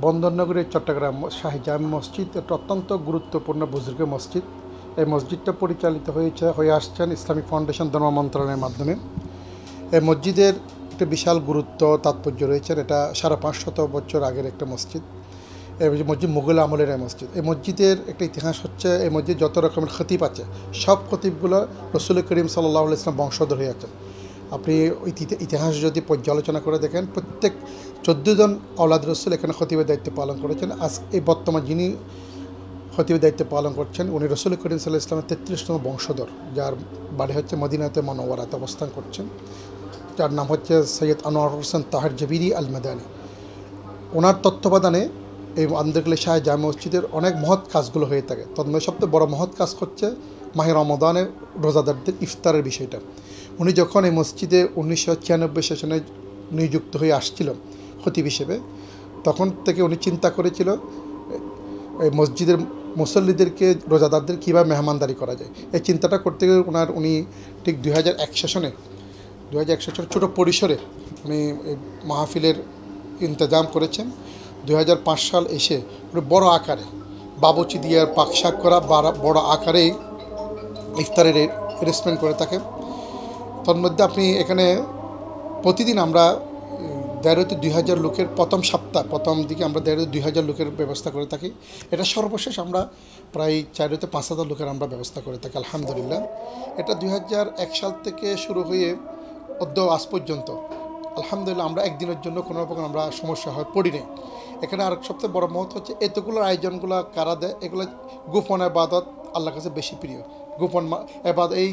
বন্দরনগরীর চট্টগ্রাম শাহী জামে মসজিদ একটা অত্যন্ত গুরুত্বপূর্ণ বুজুর্গ মসজিদ। এই মসজিদটা পরিচালিত হয়ে আসছেন ইসলামিক ফাউন্ডেশন ধর্ম মন্ত্রণালয়ের মাধ্যমে। এই মসজিদের একটা বিশাল গুরুত্ব তাৎপর্য রয়েছে। এটা 550 বছর আগের একটা মসজিদ। এই মসজিদ মুঘল আমলের এই মসজিদ। এই মসজিদের একটা ইতিহাস হচ্ছে, এই মসজিদ যত রকমের খতিব আছে সব খতিবগুলো রসুল করিম সাল্লাল্লাহু আলাইহি ওয়াসাল্লাম বংশধর হয়ে আছেন। আপনি ইতিহাস যদি পর্যালোচনা করে দেখেন, প্রত্যেক 14 জন আওলাদ রসুল এখানে খতিবের দায়িত্ব পালন করেছেন। আজ এই বর্তমান যিনি খতিবের দায়িত্ব পালন করছেন উনি রসুল করিম সাল্লাল্লাহু আলাইহি ওয়াসাল্লামের 33তম বংশধর, যার বাড়ি হচ্ছে মদিনাতে মুনাওয়ারাতে অবস্থান করছেন, যার নাম হচ্ছে সৈয়দ আনোয়ার হোসেন তাহের জবিরি আল মাদানী। ওনার তত্ত্বাবধানে এই আন্দরকিল্লা শাহী জামে মসজিদের অনেক মহৎ কাজগুলো হয়ে থাকে। তন্ময় সবচেয়ে বড় মহৎ কাজ হচ্ছে মাহে রমাদানের রোজাদারদের ইফতারের বিষয়টা। উনি যখন এই মসজিদে 1996 সেশনে নিযুক্ত হয়ে আসছিল খতিব হিসেবে, তখন থেকে উনি চিন্তা করেছিল এই মসজিদের মুসল্লিদেরকে, রোজাদারদের কীভাবে মেহমানদারি করা যায়। এই চিন্তাটা করতে গিয়ে উনি ঠিক 2001 সেশনে ছোটো পরিসরে উনি এই মাহফিলের ইন্তজাম করেছেন। 2005 সাল এসে উনি বড় আকারে বাবুচি দিয়ে পাকশাক করা বড় আকারেই ইফতারের অ্যারেঞ্জমেন্ট করে থাকেন। তন্মধ্যে আপনি এখানে প্রতিদিন আমরা 1,500-2,000 লোকের প্রথম দিকে আমরা 1,500-2,000 লোকের ব্যবস্থা করে থাকি। এটা সর্বশেষ আমরা প্রায় 4,000-5,000 লোকের আমরা ব্যবস্থা করে থাকি আলহামদুলিল্লাহ। এটা 2001 সাল থেকে শুরু হয়ে আজ পর্যন্ত আলহামদুলিল্লাহ আমরা একদিনের জন্য কোনো রকম আমরা সমস্যা পড়ি নেই। এখানে আর সবচেয়ে বড় মহৎ হচ্ছে এতগুলো আয়োজনগুলো কারা দেয়, এগুলো গোপন ইবাদত আল্লাহর কাছে বেশি প্রিয়। গোপন ইবাদত, এই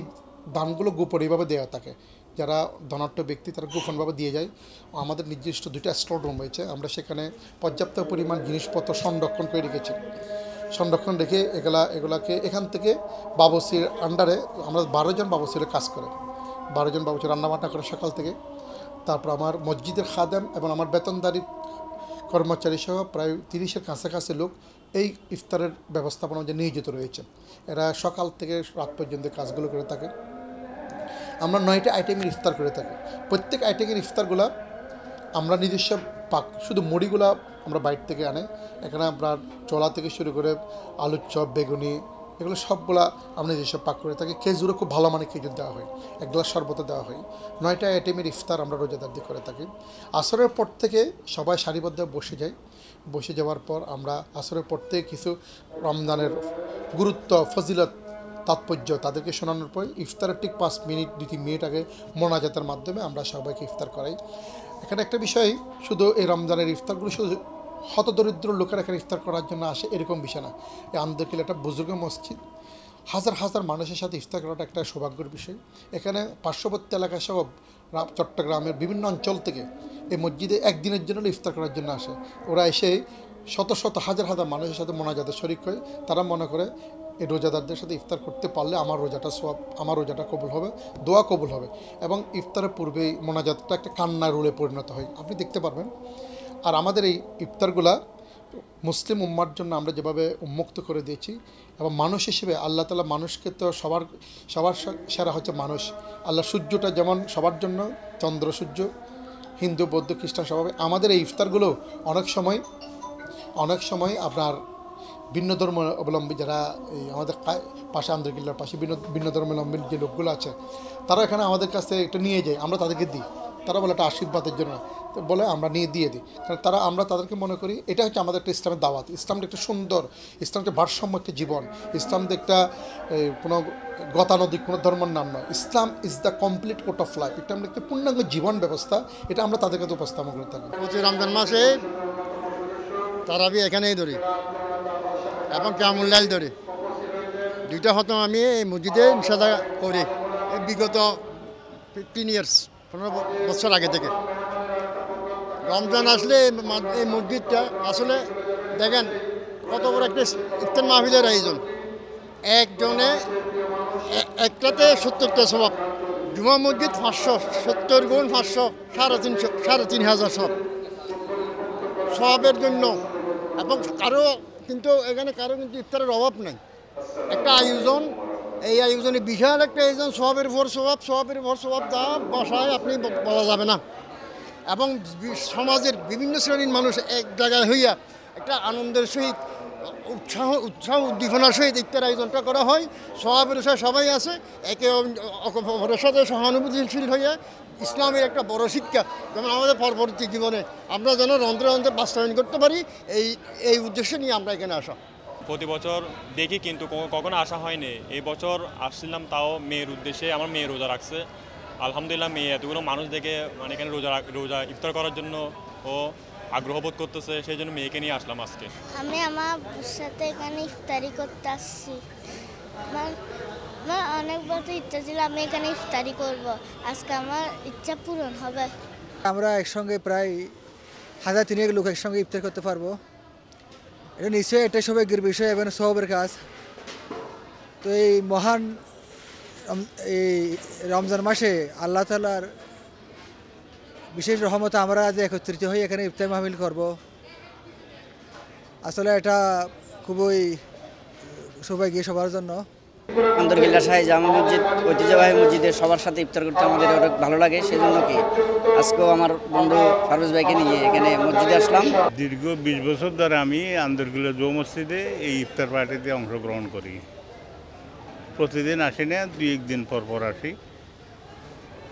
দানগুলো গোপন এইভাবে দেওয়া থাকে। যারা ধনাঢ্য ব্যক্তি তারা গোপনভাবে দিয়ে যায়। আমাদের নির্দিষ্ট 2টা স্টোর রুম রয়েছে, আমরা সেখানে পর্যাপ্ত পরিমাণ জিনিসপত্র সংরক্ষণ করে রেখেছি। সংরক্ষণ রেখে এগুলাকে এখান থেকে বাবুসির আন্ডারে আমরা 12 জন বাবুসির কাজ করে, 12 জন বাবুসি রান্নাবান্না করে সকাল থেকে। তারপর আমার মসজিদের খাদেম এবং আমার বেতনদারি কর্মচারী সহ প্রায় 30-এর কাছাকাছি লোক এই ইফতারের ব্যবস্থাপনা যে নিয়োজিত রয়েছে। এরা সকাল থেকে রাত পর্যন্ত কাজগুলো করে থাকে। আমরা 9টা আইটেমের ইফতার করে থাকি। প্রত্যেক আইটেমের ইফতারগুলো আমরা নিজস্ব শুধু মুড়িগুলা আমরা বাইরে থেকে আনে। এখানে আপনার চোলা থেকে শুরু করে আলুর চপ, বেগুনি, এগুলো সবগুলা আমরা নিজস্ব পাক করে থাকি। খেজুরও খুব ভালো মানের খেজুর দেওয়া হয়, 1 গ্লাস শরবত দেওয়া হয়। 9টা আইটেমের ইফতার আমরা রোজাদারদের করে থাকি। আসরের পর থেকে সবাই সারিবদ্ধ বসে যায়। বসে যাওয়ার পর আমরা আসরের পর থেকে কিছু রমজানের গুরুত্ব, ফজিলত, তাৎপর্য তাদেরকে শোনানোর পর ইফতারের ঠিক 5 মিনিট 2-3 মিনিট আগে মোনাজাতের মাধ্যমে আমরা সবাইকে ইফতার করাই। এখানে একটা বিষয়, শুধু এই রমজানের ইফতারগুলো শুধু হতদরিদ্র লোকেরা এখানে ইফতার করার জন্য আসে এরকম বিষয় না। এই আন্দরকিল্লা একটা বুজুর্গ মসজিদ, হাজার হাজার মানুষের সাথে ইফতার করাটা একটা সৌভাগ্যের বিষয়। এখানে পার্শ্ববর্তী এলাকা সহ চট্টগ্রামের বিভিন্ন অঞ্চল থেকে এই মসজিদে একদিনের জন্য ইফতার করার জন্য আসে। ওরা এসে শত শত হাজার হাজার মানুষের সাথে মোনাজাতে শরিক হয়। তারা মনে করে এই রোজাদারদের সাথে ইফতার করতে পারলে আমার রোজাটা কবুল হবে, দোয়া কবুল হবে। এবং ইফতারের পূর্বেই মোনাজাতটা একটা কান্নার রোলে পরিণত হয়, আপনি দেখতে পারবেন। আর আমাদের এই ইফতারগুলা মুসলিম উম্মার জন্য আমরা যেভাবে উন্মুক্ত করে দিয়েছি, এবং মানুষ হিসেবে আল্লাহ তাআলা মানুষকে তো সবার সেরা হচ্ছে মানুষ। আল্লাহ সূর্যটা যেমন সবার জন্য, চন্দ্র সূর্য, হিন্দু বৌদ্ধ খ্রিস্টান স্বভাবে আমাদের এই ইফতারগুলো অনেক সময় আপনার ভিন্ন ধর্ম অবলম্বী যারা এই আমাদের পাশে আন্দরকিল্লার পাশে ভিন্ন ধর্মাবলম্বী যে লোকগুলো আছে, তারা এখানে আমাদের কাছে একটা নিয়ে যায়, আমরা তাদেরকে দিই। তারা বলে এটা আশীর্বাদের জন্য, তো বলে আমরা দিয়ে দিই। কারণ আমরা তাদেরকে মনে করি এটা হচ্ছে আমাদের একটা ইসলামের দাওয়াত। ইসলামটা একটা সুন্দর, ইসলামটা ভারসাম্য একটা জীবন। ইসলামটা একটা কোনো গতানুগতিক কোনো ধর্মের নাম নয়। Islam is the complete code of life. এটা আমরা একটা পূর্ণাঙ্গ জীবন ব্যবস্থা, এটা আমরা তাদের কাছে উপস্থাপন করে থাকি। রমজান মাসে তারাবি এখানেই ধরি এবং কিয়ামুল-লাইল ধরি। 2টা খতম আমি এই মসজিদে ইনশাআল্লাহ করি বিগত 15 ইয়ার্স, 15 বছর আগে থেকে। রমজান আসলে এই মসজিদটা আসলে দেখেন কত বড় একটা ইফতার মাহফিলের আয়োজন। একজনে একটাতে 70টা স্বভাব। জুমা মসজিদ 500, 70 গুণ 500, 3,500 স্বভাবের জন্য। এবং কিন্তু এখানে কারো কিন্তু ইফতারের অভাব নাই। একটা আয়োজন, এই আয়োজনে বিশাল একটা আয়োজন, স্বভাবের উপর স্বভাব তা বাসায় আপনি বলা যাবে না। এবং সমাজের বিভিন্ন শ্রেণীর মানুষ এক জায়গায় হইয়া একটা আনন্দের সহিত উৎসাহ উদ্দীপনার সহিত ইফতার আয়োজনটা করা হয়। সবাবের সাথে সবাই আছে, একে অপরের সাথে সহানুভূতিশীল হয়ে ইসলামের একটা বড় শিক্ষা যেমন আমাদের পরবর্তী জীবনে আমরা যেন রন্ধ্রে রন্ধ্রে বাস্তবায়ন করতে পারি, এই উদ্দেশ্য নিয়ে আমরা এখানে আসা। প্রতি বছর দেখি কিন্তু কখনো আসা হয়নি। এই বছর আসছিলাম তাও মেয়ের উদ্দেশ্যে। আমার মেয়ে রোজা রাখছে, আলহামদুলিল্লাহ মেয়ে এতগুলো মানুষ দেখে মানে এখানে রোজা ইফতার করার জন্য ও আগ্রহ বোধ করতেছে, সেই জন্য মেয়েকে নিয়ে আসলাম আজকে। আমি আমার সাথে এখানে ইফতারি করতে আসছি। আমার অনেক বড় ইচ্ছা ছিল আমি এখানে ইফতারি করব, আজকে আমার ইচ্ছা পূরণ হবে। আমরা একসঙ্গে প্রায় 1000 লোক একসঙ্গে ইফতার করতে পারবো। এটা নিশ্চয়ই একটা সৌভাগ্যের বিষয় এবং সওয়াবের কাজ। তো এই মহান এই রমজান মাসে আল্লাহ তাআলার বিশেষ রহমতে আমরা আজ একত্রিত হয়ে এখানে ইফতার মাহফিল করব। আসলে এটা খুবই সৌভাগ্য সবার জন্য। আন্দরকিল্লা শাহী জামে মসজিদ ঐতিহ্যবাহী মসজিদে সবার সাথে ইফতার করতে আমাদের অনেক ভালো লাগে। সেই জন্য কি আজকেও আমার বন্ধু ফারুজ ভাইকে নিয়ে এখানে মসজিদে আসলাম। দীর্ঘ 20 বছর ধরে আমি আন্দরকিল্লা জুমা মসজিদে এই ইফতার পার্টিতে অংশগ্রহণ করি। প্রতিদিন আসি না, 2-1 দিন পর আসি।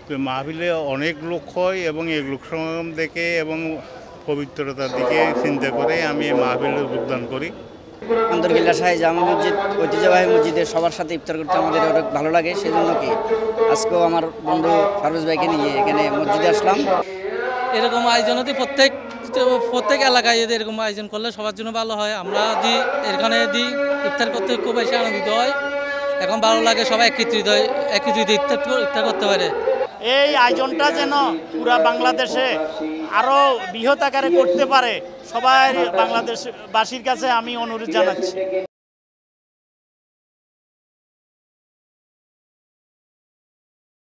তো মাহফিলে অনেক লোক হয় এবং এই লোক সমাগম দেখে এবং পবিত্রতার দিকে চিন্তা করে আমি এই মাহফিলে যোগদান করি। আন্দরকিল্লা শাহী জামে মসজিদ ঐতিহ্যবাহী মসজিদে সবার সাথে ইফতার করতে আমাদের অনেক ভালো লাগে। সেই জন্য কি আজকেও আমার বন্ধু ফারুজ ভাইকে নিয়ে এখানে মসজিদে আসলাম। এরকম আয়োজন যদি প্রত্যেক এলাকায় যদি এরকম আয়োজন করলে সবার জন্য ভালো হয়। আমরা যদি এখানে ইফতার করতে খুব বেশি আনন্দিত হয়। এখন ভালো লাগে, সবাই একত্রিত ইফতার করতে পারে। এই আয়োজনটা যেন পুরা বাংলাদেশে আরও বৃহৎ আকারে করতে পারে, সবাই বাংলাদেশবাসীর কাছে আমি অনুরোধ জানাচ্ছি।